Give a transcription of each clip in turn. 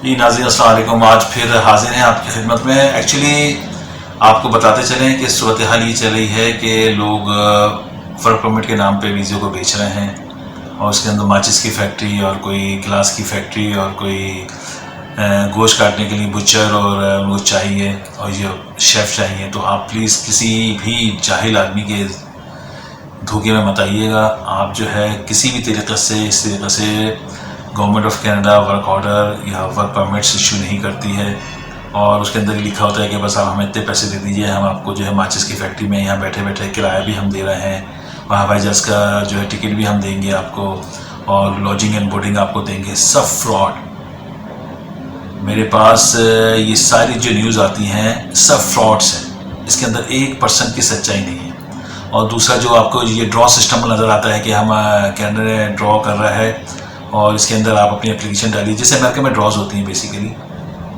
जी नाज़रीन अस्सलाम वालेकुम। आज फिर हाजिर हैं आपकी खिदमत में। एक्चुअली आपको बताते चलें कि सूरत हाल ये चल रही है कि लोग वर्क परमिट के नाम पे वीज़े को बेच रहे हैं और उसके अंदर माचिस की फैक्ट्री और कोई गिलास की फैक्ट्री और कोई गोश्त काटने के लिए बुचर और उनको चाहिए और ये शेफ़ चाहिए। तो आप प्लीज़ किसी भी जाहिल आदमी के धोखे में मत आइएगा। आप जो है किसी भी तरीक़े से इस तरीक़े से government of Canada work order या वर्क परमिट्स इशू नहीं करती है और उसके अंदर लिखा होता है कि बस आप हमें इतने पैसे दे दीजिए, हम आपको जो है माचिस की फैक्ट्री में यहाँ बैठे बैठे किराया भी हम दे रहे हैं और हवाई जहाज़ का जो है टिकट भी हम देंगे आपको और लॉजिंग एंड बोर्डिंग आपको देंगे। सब फ्रॉड। मेरे पास ये सारी जो न्यूज़ आती हैं सब फ्रॉड्स हैं, इसके अंदर 1% की सच्चाई नहीं है। और दूसरा जो आपको ये ड्रॉ सिस्टम नज़र आता है कि हम कनाडा ड्रॉ कर रहा है और इसके अंदर आप अपनी एप्लीकेशन डालिए, जैसे अमेरिका में ड्रॉज होती हैं बेसिकली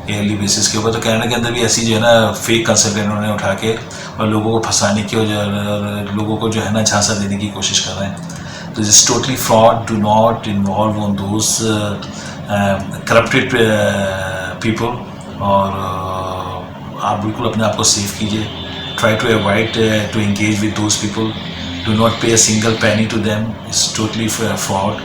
ईयरली बेसिस के ऊपर। तो कनाडा के अंदर भी ऐसी जो है ना फेक कंसल्टेंट उन्होंने उठा के और लोगों को फंसाने की और लोगों को जो है ना झांसा देने की कोशिश कर रहे हैं। तो this totally fraud. Do not involve on those corrupted people और आप बिल्कुल अपने आप को सेफ कीजिए। Try to avoid to engage with those people. Do not pay a single penny to them. It's totally fraud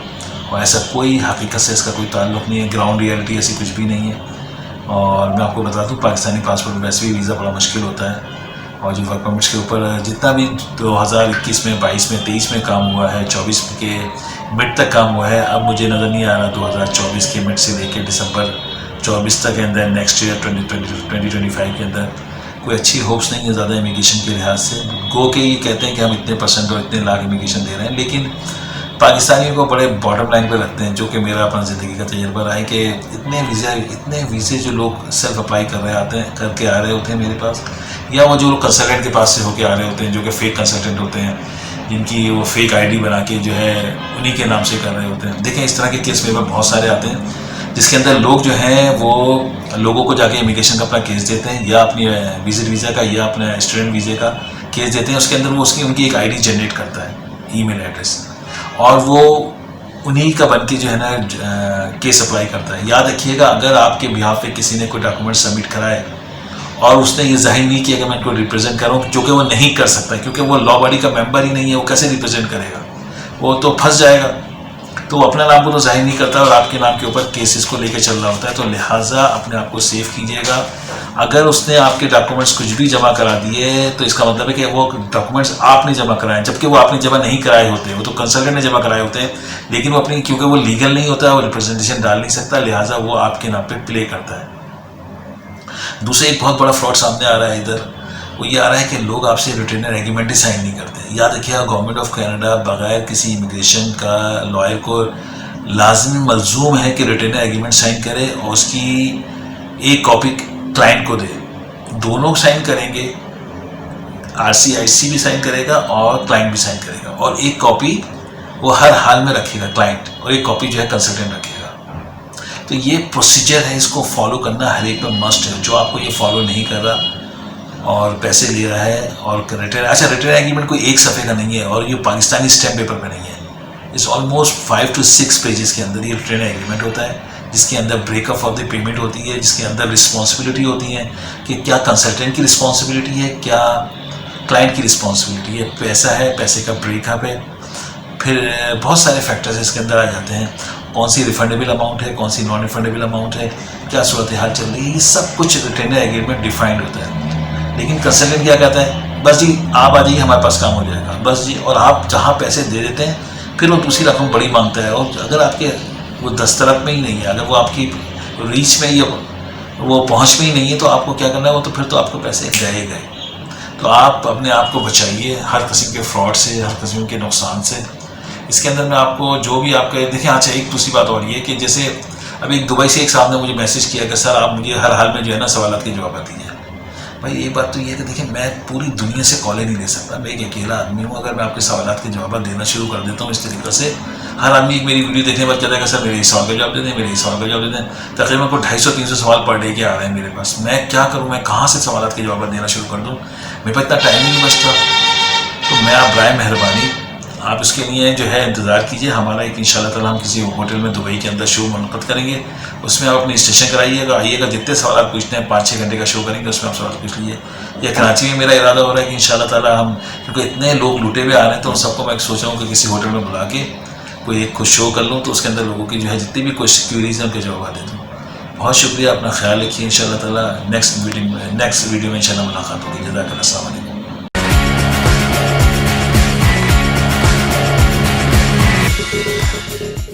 और ऐसा कोई हकीकत से इसका कोई ताल्लुक़ नहीं है। ग्राउंड रियलिटी ऐसी कुछ भी नहीं है। और मैं आपको बता दूं पाकिस्तानी पासपोर्ट में वैसे भी वीज़ा बड़ा मुश्किल होता है और जो वर्क परमिट्स के ऊपर जितना भी 2021 में 22 में 23 में काम हुआ है, 24 के मिड तक काम हुआ है, अब मुझे नज़र नहीं आ रहा 2024 के मिड से लेकर दिसंबर 24 तक के अंदर नेक्स्ट ईयर 2025 के अंदर कोई अच्छी होप्स नहीं है ज़्यादा इमिग्रेशन के लिहाज से। गो के ये कहते हैं कि हम इतने % और इतने लाख इमिग्रेशन दे रहे हैं, लेकिन पाकिस्तानियों को बड़े बॉटम लाइन पे रखते हैं, जो कि मेरा अपना ज़िंदगी का तजर्बा रहा है कि इतने वीज़े जो लोग सेल्फ अप्लाई करके आ रहे होते हैं मेरे पास, या वो जो लोग कंसल्टेंट के पास से होके आ रहे होते हैं जो कि फ़ेक कंसल्टेंट होते हैं, जिनकी वो फेक आईडी बना के जो है उन्हीं के नाम से कर रहे होते हैं। देखें इस तरह के केस मेरे पास बहुत सारे आते हैं जिसके अंदर लोग जो हैं वो लोगों को जाके इमिग्रेशन का अपना केस देते हैं या अपनी विजिट वीज़ा का या अपने स्टूडेंट वीज़े का केस देते हैं। उसके अंदर वो उनकी एक आईडी जनरेट करता है, ईमेल एड्रेस, और वो उन्हीं का बन के जो है ना केस अप्लाई करता है। याद रखिएगा, अगर आपके बिहाफ पे किसी ने कोई डॉक्यूमेंट सबमिट कराए और उसने ये जाहिर नहीं किया कि मैं इनको रिप्रेजेंट करूँ, जो कि वो नहीं कर सकता क्योंकि वो लॉ बॉडी का मेंबर ही नहीं है, वो कैसे रिप्रेजेंट करेगा, वो तो फंस जाएगा। तो वो अपने नाम को तो जाहिर नहीं करता और आपके नाम के ऊपर केसेस को लेकर चल रहा होता है। तो लिहाजा अपने आप को सेफ कीजिएगा। अगर उसने आपके डॉक्यूमेंट्स कुछ भी जमा करा दिए तो इसका मतलब है कि वो डॉक्यूमेंट्स आपने जमा कराए, जबकि वो आपने जमा नहीं कराए होते, वो तो कंसल्टेंट ने जमा कराए होते हैं, लेकिन वो अपनी क्योंकि वो लीगल नहीं होता है, वो रिप्रेजेंटेशन डाल नहीं सकता, लिहाजा वो आपके नाम पे प्ले करता है। दूसरा एक बहुत बड़ा फ्रॉड सामने आ रहा है इधर, वो ये आ रहा है कि लोग आपसे रिटेनर एग्रीमेंट ही साइन नहीं करते। याद रखिएगा, गवर्नमेंट ऑफ कनाडा बगैर किसी इमिग्रेशन का लॉयर को लाजमी मलजूम है कि रिटेनर एग्रीमेंट साइन करे और उसकी एक कॉपी क्लाइंट को दे। दोनों साइन करेंगे, RCIC भी साइन करेगा और क्लाइंट भी साइन करेगा, और एक कॉपी वो हर हाल में रखेगा क्लाइंट और एक कॉपी जो है कंसल्टेंट रखेगा। तो ये प्रोसीजर है, इसको फॉलो करना हर एक में मस्ट है। जो आपको ये फॉलो नहीं कर रहा और पैसे ले रहा है और रिटर्न एग्रीमेंट कोई एक सफ़े का नहीं है और ये पाकिस्तानी स्टैम्प पेपर पे नहीं है। इस ऑलमोस्ट 5 to 6 पेजेस के अंदर ये रिटर्न एग्रीमेंट होता है, जिसके अंदर ब्रेकअप ऑफ द पेमेंट होती है, जिसके अंदर रिस्पॉन्सिबिलिटी होती है कि क्या कंसल्टेंट की रिस्पॉन्सिबिलिटी है, क्या क्लाइंट की रिस्पॉन्सिबिलिटी है, पैसा है, पैसे का ब्रेकअप है, फिर बहुत सारे फैक्टर्स इसके अंदर आ जाते हैं। कौन सी रिफंडेबल अमाउंट है, कौन सी नॉन रिफंडेबल अमाउंट है, क्या सूरत हाल चल रही है, ये सब कुछ रिटर्न एग्रीमेंट डिफाइंड होता है। लेकिन कंसल्टेंट क्या कहता है, बस जी आप आ जाइए, हमारे पास काम हो जाएगा, बस जी, और आप जहाँ पैसे दे देते हैं फिर वो दूसरी रकम बड़ी मांगता है। और अगर आपके वो दस्तरफ में ही नहीं है, अगर वो आपकी रीच में या वो पहुँच में ही नहीं है, तो आपको क्या करना है, वो तो फिर तो आपको पैसे गए। तो आप अपने आप को बचाइए हर किस्म के फ्रॉड से, हर किस्म के नुकसान से। इसके अंदर में आपको जो भी आपके देखें। अच्छा, एक दूसरी बात और ये कि जैसे अभी दुबई से एक साहब ने मुझे मैसेज किया कि सर आप मुझे हर हाल में जो है ना सवालात के जवाब दीजिए। भाई एक बात तो ये है कि देखिए, मैं पूरी दुनिया से कॉलें नहीं ले सकता, मैं एक अकेला आदमी हूँ। अगर मैं आपके सवालात के जवाब देना शुरू कर देता हूँ इस तरीके से, हर आदमी एक मेरी वीडियो देखने के बाद कहता है कि सर मेरे इस सवाल का जवाब दे दें, मेरे इस सवाल का जवाब दे दें। तकरीबन को 250-300 सवाल पर डे के आ रहे हैं मेरे पास। मैं क्या करूँ, मैं कहाँ से सवालात के जवाब देना शुरू कर दूँ, मेरे पास इतना टाइम ही नहीं बचता। तो मैं आप बराए मेहरबानी आप इसके लिए जो है इंतज़ार कीजिए। हमारा एक इंशाल्लाह ताला हम किसी होटल में दुबई के अंदर शो मुनक़द करेंगे, उसमें आप अपनी रजिस्ट्रेशन कराइएगा, आइएगा, जितने सवाल आप पूछते हैं 5-6 घंटे का शो करेंगे, उसमें आप सवाल पूछ लीजिए। या कराची में मेरा इरादा हो रहा है कि इंशाल्लाह ताला हम, क्योंकि इतने लोग लूटे हुए आ रहे हैं, तो उन सबको मैं सोच रहा हूँ कि किसी होटल में बुला के कोई एक खुद शो कर लूँ, तो उसके अंदर लोगों की जो है जितनी भी कोई क्यूरीज हैं उनके जवाब दे दूँ। बहुत शुक्रिया, अपना ख्याल रखिए। इंशाल्लाह ताला नेक्स्ट वीडियो में इंशाल्लाह मुलाकात होगी। जज़ाकल्लाह, अस्सलाम वालेकुम।